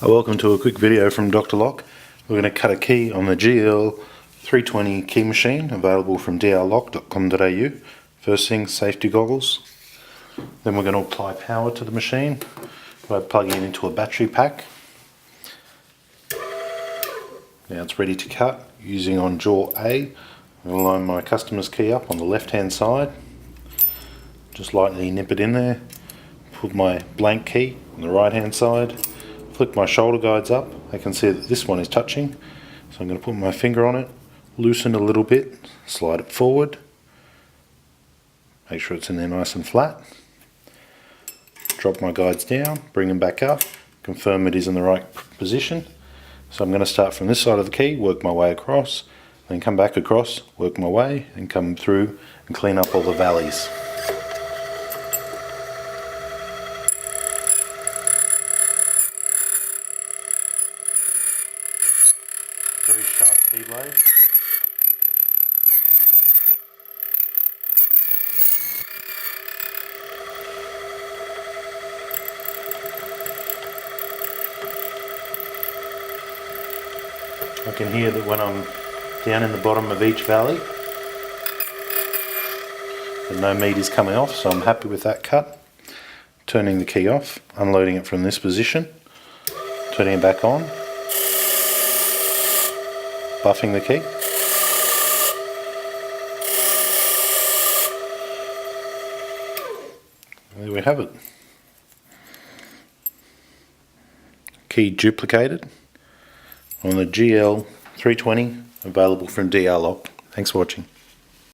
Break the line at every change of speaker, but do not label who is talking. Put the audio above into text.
Welcome to a quick video from Dr. Lock. We're going to cut a key on the GL320 Key machine, available from drlock.com.au. First thing, safety goggles. Then we're going to apply power to the machine by plugging it into a battery pack. Now it's ready to cut. Using on jaw A, I'm going to line my customer's key up on the left hand side. Just lightly nip it in there. Put my blank key on the right hand side. Flick my shoulder guides up. I can see that this one is touching, so I'm going to put my finger on it, loosen a little bit, slide it forward, make sure it's in there nice and flat, drop my guides down, bring them back up, confirm it is in the right position. So I'm going to start from this side of the key, work my way across, then come back across, work my way, and come through and clean up all the valleys. Very sharp key blade. I can hear that when I'm down in the bottom of each valley that no meat is coming off, so I'm happy with that cut. Turning the key off, unloading it from this position, turning it back on, buffing the key. There we have it. Key duplicated on the GL320, available from DR Lock. Thanks for watching.